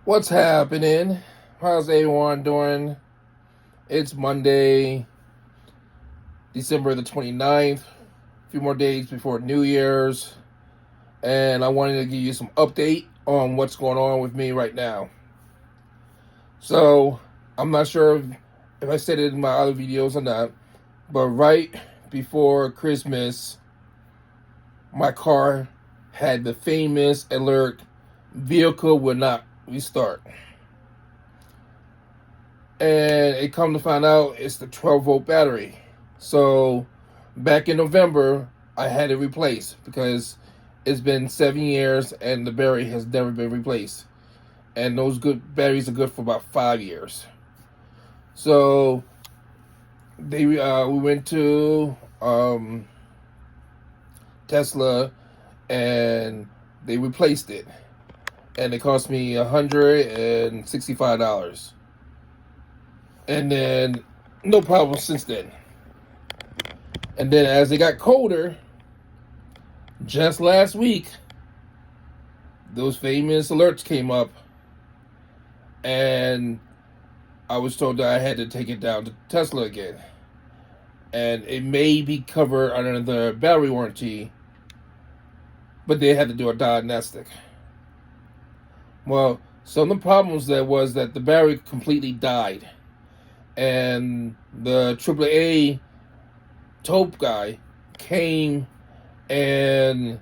What's happening? How's everyone doing? It's Monday, December the 29th. A few more days before New Year's. And I wanted to give you some update on what's going on with me right now. So, I'm not sure if I said it in my other videos or not, but right before Christmas, my car had the famous alert, vehicle will not restart. And it come to find out it's the 12-volt battery. So back in November, I had it replaced because it's been 7 years and the battery has never been replaced. And those good batteries are good for about 5 years. So we went to Tesla and they replaced it, and it cost me $165. And then no problem since then. And then as it got colder, just last week, those famous alerts came up, and I was told that I had to take it down to Tesla again. And it may be covered under the battery warranty, but they had to do a diagnostic. Well, some of the problems there was that the battery completely died. And the AAA tow guy came and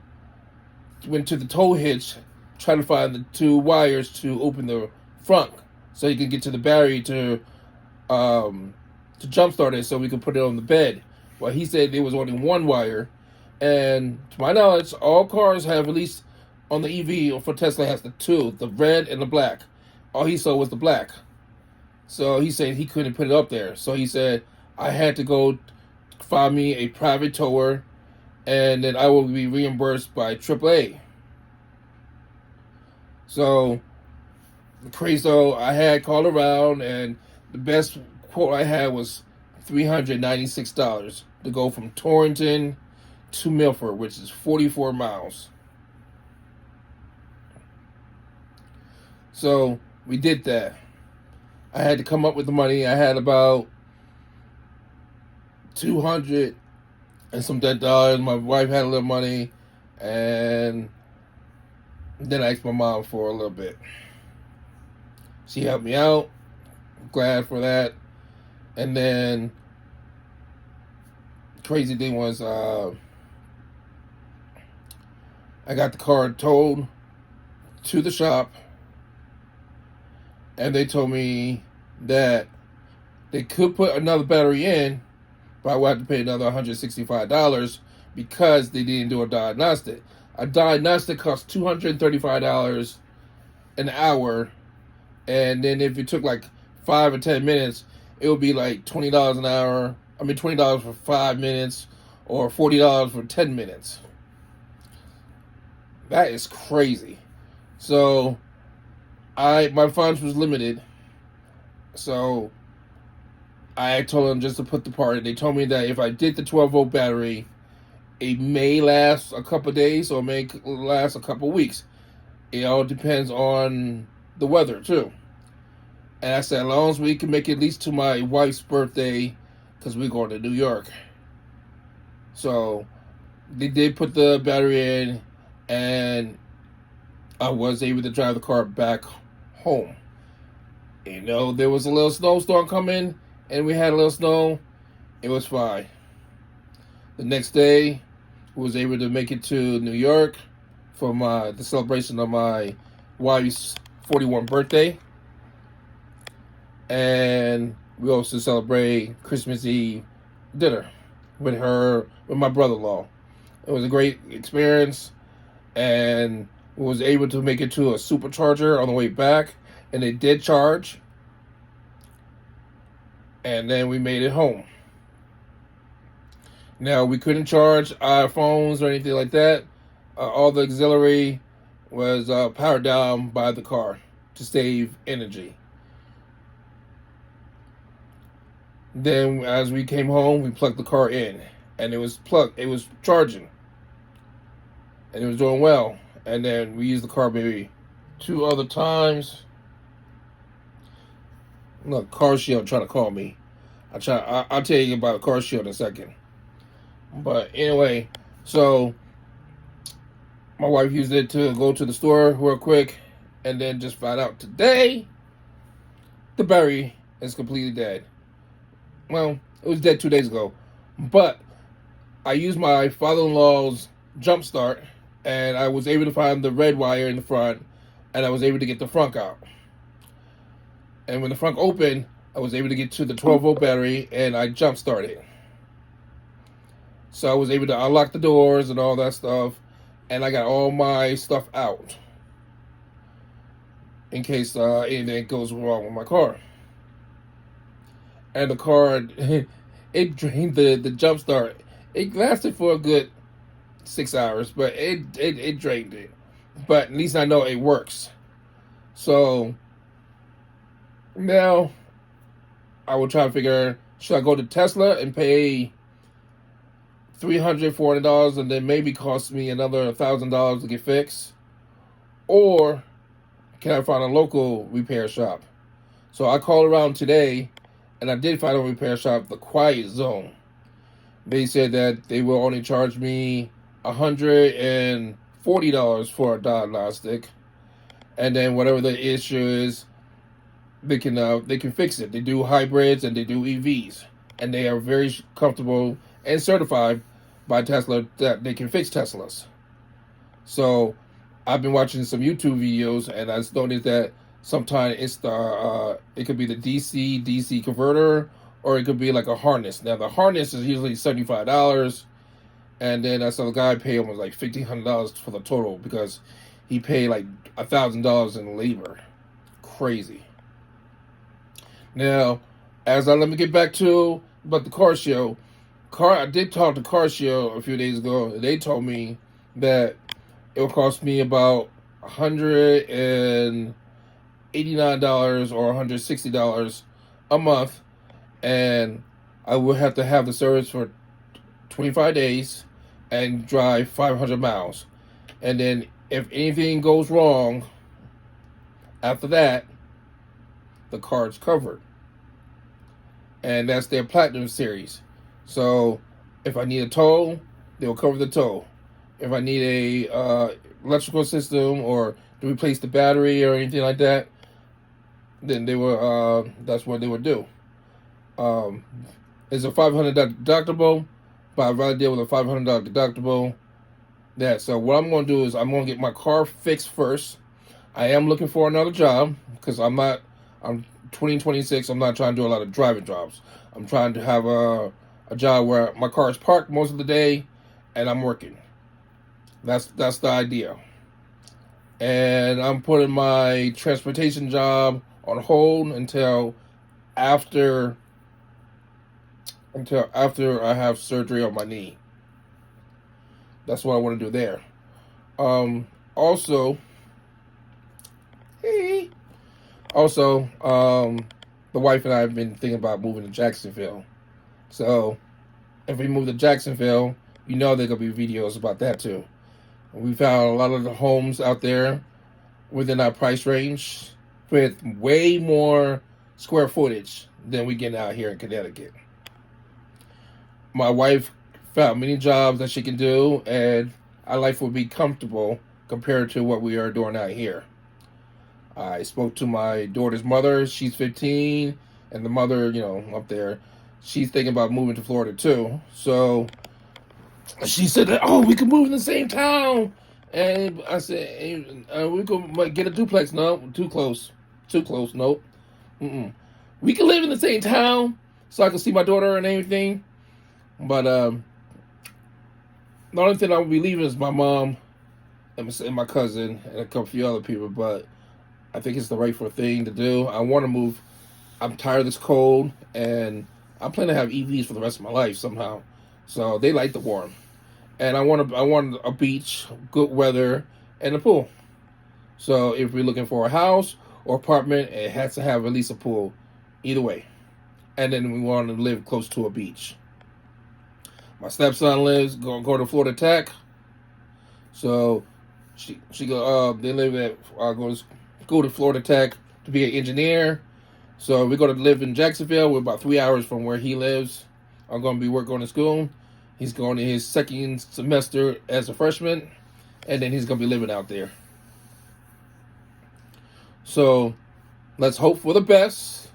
went to the tow hitch, trying to find the two wires to open the front, so you can get to the battery to jumpstart it, so we could put it on the bed. Well, he said there was only one wire, and to my knowledge, all cars have, at least on the EV or for Tesla, has the two, the red and the black. All he saw was the black. So he said he couldn't put it up there. So he said I had to go find me a private tower, and then I will be reimbursed by AAA. So crazy. So I had called around, and the best quote I had was $396 to go from Torrington to Milford, which is 44 miles. So we did that. I had to come up with the money. I had about 200 and some dead dollars. My wife had a little money, and then I asked my mom for a little bit. She helped me out. Glad for that. And then crazy thing was I got the car towed to the shop, and they told me that they could put another battery in, but I would have to pay another $165 because they didn't do a diagnostic. A diagnostic costs $235 an hour, and then if it took like 5 or 10 minutes, it would be like $20 an hour. I mean, $20 for 5 minutes or $40 for 10 minutes. That is crazy. So my funds was limited, so I told them just to put the part in. They told me that if I did the 12-volt battery, it may last a couple of days or it may last a couple of weeks. It all depends on the weather too. And I said, as long as we can make it at least to my wife's birthday, because we're going to New York. So they did put the battery in, and I was able to drive the car back home. You know, there was a little snowstorm coming, and we had a little snow. It was fine. The next day, we was able to make it to New York for the celebration of my wife's 41st birthday. And we also celebrate Christmas Eve dinner with my brother-in-law. It was a great experience, and we was able to make it to a supercharger on the way back, and it did charge. And then we made it home. Now, we couldn't charge our phones or anything like that. All the auxiliary was powered down by the car to save energy. Then, as we came home, we plugged the car in, and it was charging, and it was doing well. And then we used the car maybe 2 other times, Look, Car Shield trying to call me. I'll tell you about Car Shield in a second. But anyway, so my wife used it to go to the store real quick, and then just found out today the battery is completely dead. Well, it was dead 2 days ago, but I used my father-in-law's jump start, and I was able to find the red wire in the front, and I was able to get the front out. And when the front opened, I was able to get to the 12-volt battery, and I jump started. So I was able to unlock the doors and all that stuff, and I got all my stuff out in case anything goes wrong with my car. And the car, it drained the jump start. It lasted for a good 6 hours, but it drained it. But at least I know it works. So now I will try to figure, should I go to Tesla and pay $300, $400 and then maybe cost me another $1,000 to get fixed? Or can I find a local repair shop? So I called around today, and I did find a repair shop, the Quiet Zone. They said that they will only charge me $140 for a diagnostic, and then whatever the issue is, they can fix it. They do hybrids and they do EVs, and they are very comfortable and certified by Tesla that they can fix Teslas. So I've been watching some YouTube videos, and I noticed that sometimes it's it could be the DC converter, or it could be like a harness. Now the harness is usually $75, and then I saw the guy pay almost like $1,500 for the total because he paid like $1,000 in labor. Crazy. Now, let me get back to about the car show. I did talk to Car Show a few days ago. They told me that it will cost me about $189 or $160 a month, and I would have to have the service for 25 days and drive 500 miles. And then if anything goes wrong after that, the car's covered. And that's their Platinum series. So if I need a tow, they'll cover the tow. If I need a electrical system or to replace the battery or anything like that, then they will. That's what they would do. It's a $500 deductible, but I'd rather deal with a $500 deductible. So what I'm going to do is I'm going to get my car fixed first. I am looking for another job because I'm 2026. I'm not trying to do a lot of driving jobs. I'm trying to have a job where my car is parked most of the day and I'm working. That's the idea. And I'm putting my transportation job on hold until after I have surgery on my knee. That's what I want to do there. Also, the wife and I have been thinking about moving to Jacksonville. So if we move to Jacksonville, there are going to be videos about that too. We found a lot of the homes out there within our price range with way more square footage than we get out here in Connecticut. My wife found many jobs that she can do, and our life will be comfortable compared to what we are doing out here. I spoke to my daughter's mother. She's 15, and the mother, up there, she's thinking about moving to Florida too. So she said that, we can move in the same town. And I said, we could get a duplex. No, too close. Nope. We can live in the same town so I can see my daughter and everything. But the only thing I will be leaving is my mom and my cousin and a couple few other people. But I think it's the rightful thing to do. I want to move. I'm tired of this cold, and I'm planning to have EVs for the rest of my life somehow. So they like the warm, and I want a beach, good weather, and a pool. So if we're looking for a house or apartment, it has to have at least a pool, either way. And then we want to live close to a beach. My stepson go to Florida Tech, so they live at go to Florida Tech to be an engineer. So we're going to live in Jacksonville. We're about 3 hours from where he lives. I'm going to be going to school. He's going to his second semester as a freshman, and then he's going to be living out there. So let's hope for the best.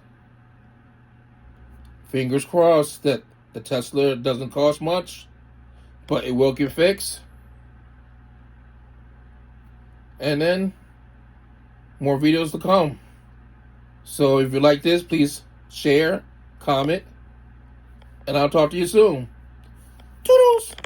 Fingers crossed that the Tesla doesn't cost much, but it will get fixed. And then more videos to come. So if you like this, please share, comment, and I'll talk to you soon. Toodles!